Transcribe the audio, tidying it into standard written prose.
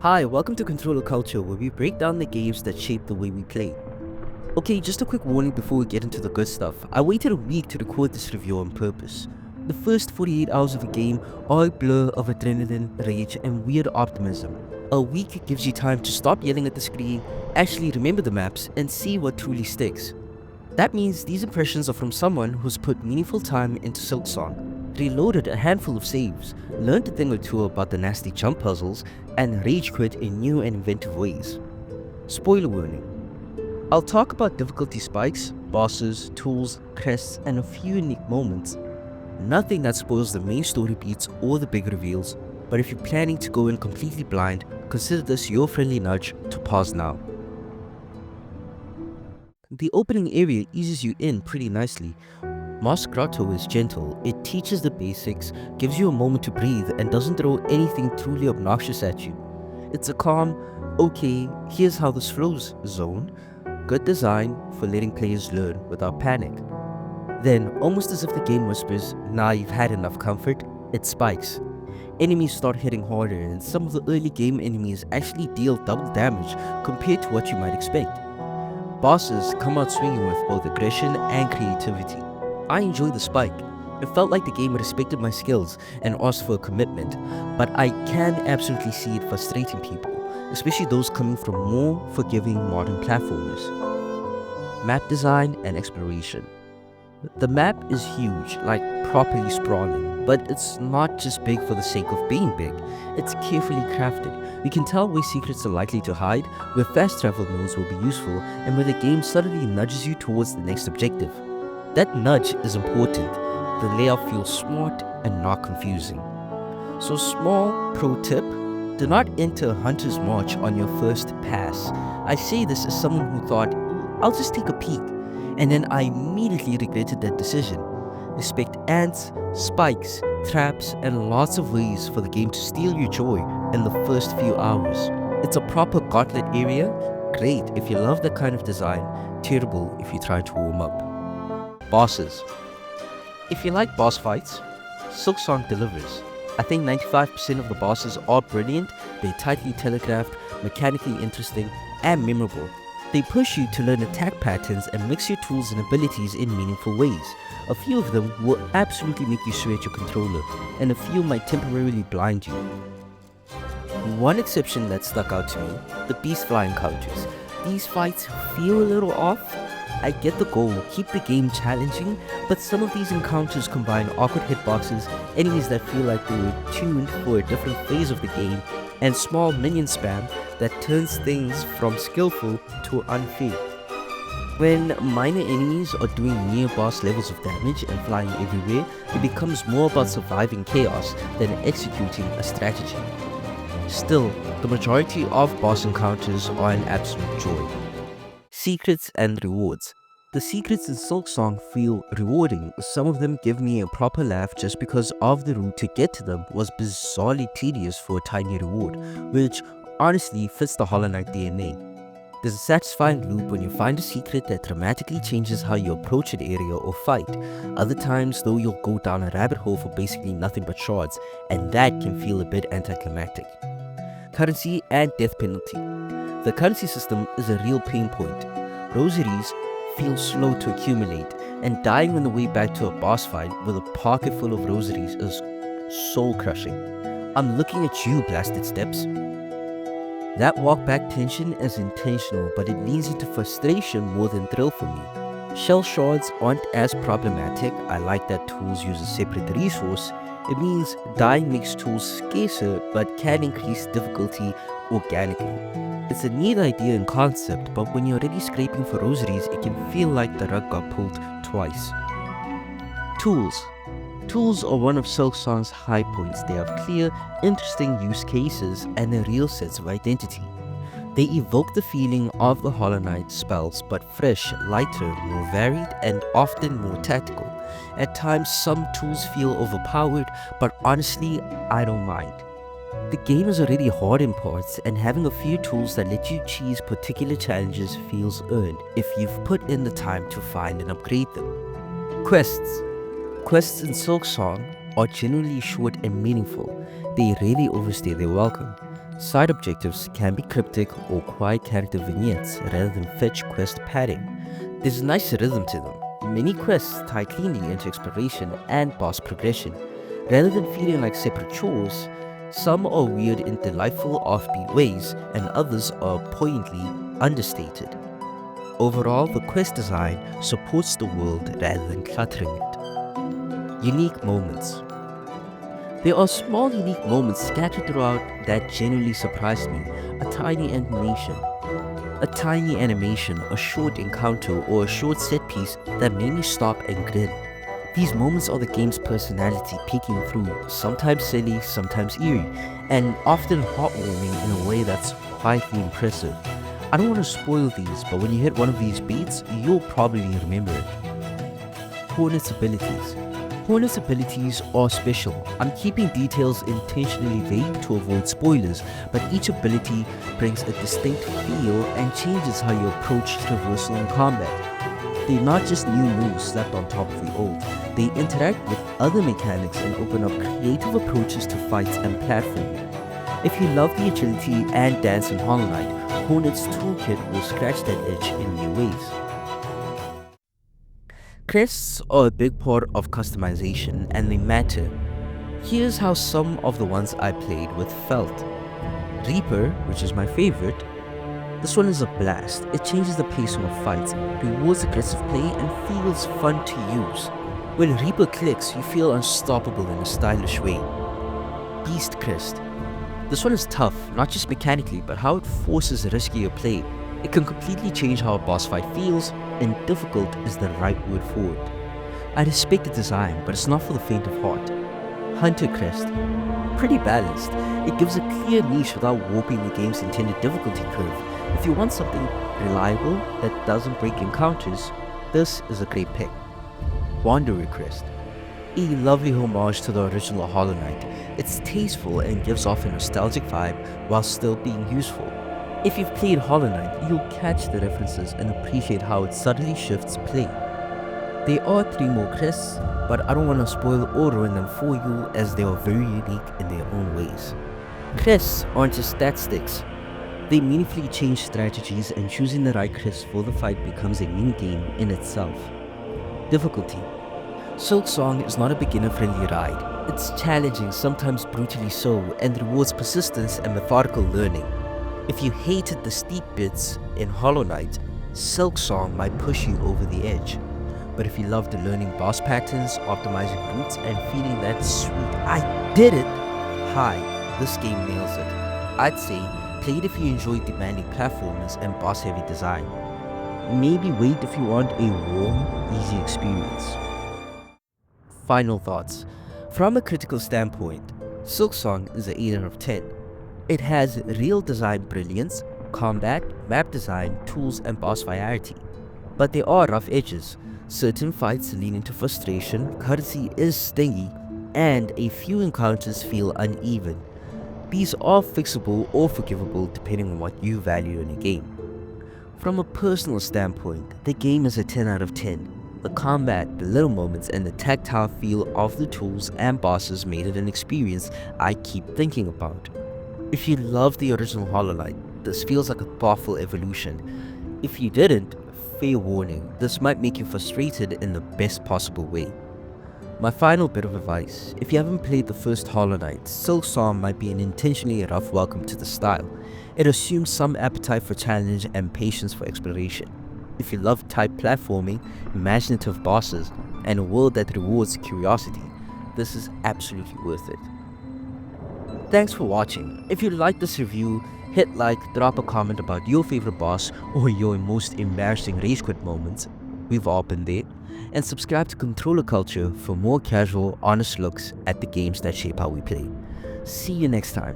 Hi, welcome to Controller Culture, where we break down the games that shape the way we play. Okay, just a quick warning before we get into the good stuff. I waited a week to record this review on purpose. The first 48 hours of a game are a blur of adrenaline, rage, and weird optimism. A week gives you time to stop yelling at the screen, actually remember the maps, and see what truly sticks. That means these impressions are from someone who's put meaningful time into Silksong, reloaded a handful of saves, learned a thing or two about the nasty jump puzzles, and rage quit in new and inventive ways. Spoiler warning. I'll talk about difficulty spikes, bosses, tools, crests, and a few unique moments. Nothing that spoils the main story beats or the big reveals, but if you're planning to go in completely blind, consider this your friendly nudge to pause now. The opening area eases you in pretty nicely. Moss Grotto is gentle, it teaches the basics, gives you a moment to breathe, and doesn't throw anything truly obnoxious at you. It's a calm, okay, here's how this flows zone. Good design for letting players learn without panic. Then, almost as if the game whispers, nah, you've had enough comfort, it spikes. Enemies start hitting harder, and some of the early game enemies actually deal double damage compared to what you might expect. Bosses come out swinging with both aggression and creativity. I enjoy the spike. It felt like the game respected my skills and asked for a commitment, but I can absolutely see it frustrating people, especially those coming from more forgiving modern platformers. Map design and exploration. The map is huge, like properly sprawling, but it's not just big for the sake of being big. It's carefully crafted. You can tell where secrets are likely to hide, where fast travel nodes will be useful, and where the game suddenly nudges you towards the next objective. That nudge is important. The layout feels smart and not confusing. So small pro tip, do not enter Hunter's March on your first pass. I say this as someone who thought, I'll just take a peek, and then I immediately regretted that decision. Expect ants, spikes, traps, and lots of ways for the game to steal your joy in the first few hours. It's a proper gauntlet area, great if you love that kind of design, terrible if you try to warm up. Bosses. If you like boss fights, Silksong delivers. I think 95% of the bosses are brilliant, they're tightly telegraphed, mechanically interesting, and memorable. They push you to learn attack patterns and mix your tools and abilities in meaningful ways. A few of them will absolutely make you sweat your controller, and a few might temporarily blind you. One exception that stuck out to me, the beast fly encounters. These fights feel a little off. I get the goal, keep the game challenging, but some of these encounters combine awkward hitboxes, enemies that feel like they were tuned for a different phase of the game, and small minion spam that turns things from skillful to unfair. When minor enemies are doing near boss levels of damage and flying everywhere, it becomes more about surviving chaos than executing a strategy. Still, the majority of boss encounters are an absolute joy. Secrets and rewards. The secrets in Silksong feel rewarding. Some of them give me a proper laugh just because of the route to get to them was bizarrely tedious for a tiny reward, which honestly fits the Hollow Knight DNA. There's a satisfying loop when you find a secret that dramatically changes how you approach an area or fight. Other times though, you'll go down a rabbit hole for basically nothing but shards, and that can feel a bit anticlimactic. Currency and death penalty. The currency system is a real pain point. Rosaries feel slow to accumulate, and dying on the way back to a boss fight with a pocket full of rosaries is soul-crushing. I'm looking at you, blasted steps. That walk-back tension is intentional, but it leans into frustration more than thrill for me. Shell shards aren't as problematic. I like that tools use a separate resource. It means dying makes tools scarcer, but can increase difficulty organically. It's a neat idea in concept, but when you're already scraping for rosaries, it can feel like the rug got pulled twice. Tools. Tools are one of Silksong's high points. They have clear, interesting use cases and a real sense of identity. They evoke the feeling of the Hollow Knight spells, but fresh, lighter, more varied, and often more tactical. At times, some tools feel overpowered, but honestly, I don't mind. The game is already hard in parts, and having a few tools that let you cheese particular challenges feels earned if you've put in the time to find and upgrade them. Quests. Quests in Silksong are generally short and meaningful. They rarely overstay their welcome. Side objectives can be cryptic or quiet character vignettes rather than fetch quest padding. There's a nice rhythm to them. Many quests tie cleanly into exploration and boss progression. Rather than feeling like separate chores, some are weird in delightful offbeat ways and others are poignantly understated. Overall, the quest design supports the world rather than cluttering it. Unique moments. There are small unique moments scattered throughout that genuinely surprised me. A tiny animation, a short encounter, or a short set piece that made me stop and grin. These moments are the game's personality peeking through, sometimes silly, sometimes eerie, and often heartwarming in a way that's quietly impressive. I don't want to spoil these, but when you hit one of these beats, you'll probably remember it. Hornet's abilities. Hornet's abilities are special. I'm keeping details intentionally vague to avoid spoilers, but each ability brings a distinct feel and changes how you approach traversal in combat. They're not just new moves slapped on top of the old, they interact with other mechanics and open up creative approaches to fights and platforming. If you love the agility and dance in Hollow Knight, Hornet's toolkit will scratch that itch in new ways. Crests are a big part of customization and they matter. Here's how some of the ones I played with felt. Reaper, which is my favorite. This one is a blast. It changes the pacing of fights, rewards aggressive play and feels fun to use. When Reaper clicks, you feel unstoppable in a stylish way. Beast Crest. This one is tough, not just mechanically, but how it forces riskier play. It can completely change how a boss fight feels, and difficult is the right word for it. I respect the design, but it's not for the faint of heart. Hunter Crest. Pretty balanced. It gives a clear niche without warping the game's intended difficulty curve. If you want something reliable that doesn't break encounters, this is a great pick. Wanderer Crest. A lovely homage to the original Hollow Knight. It's tasteful and gives off a nostalgic vibe while still being useful. If you've played Hollow Knight, you'll catch the references and appreciate how it subtly shifts play. There are 3 more crests, but I don't want to spoil or ruin them for you as they are very unique in their own ways. Crests aren't just stat sticks. They meaningfully change strategies, and choosing the right crest for the fight becomes a minigame in itself. Difficulty. Silksong is not a beginner-friendly ride. It's challenging, sometimes brutally so, and rewards persistence and methodical learning. If you hated the steep bits in Hollow Knight, Silksong might push you over the edge. But if you loved learning boss patterns, optimizing routes, and feeling that sweet "I did it" high, this game nails it. I'd say play it if you enjoy demanding platformers and boss-heavy design. Maybe wait if you want a warm, easy experience. Final thoughts. From a critical standpoint, Silksong is an 8 out of 10. It has real design brilliance, combat, map design, tools, and boss variety. But there are rough edges. Certain fights lean into frustration, currency is stingy, and a few encounters feel uneven. These are fixable or forgivable depending on what you value in a game. From a personal standpoint, the game is a 10 out of 10. The combat, the little moments, and the tactile feel of the tools and bosses made it an experience I keep thinking about. If you love the original Hollow Knight, this feels like a thoughtful evolution. If you didn't, fair warning, this might make you frustrated in the best possible way. My final bit of advice: if you haven't played the first Hollow Knight, Silksong might be an intentionally rough welcome to the style. It assumes some appetite for challenge and patience for exploration. If you love tight platforming, imaginative bosses, and a world that rewards curiosity, this is absolutely worth it. Thanks for watching. If you liked this review, hit like, drop a comment about your favorite boss or your most embarrassing rage quit moments. We've all been there. And subscribe to Controller Culture for more casual, honest looks at the games that shape how we play. See you next time.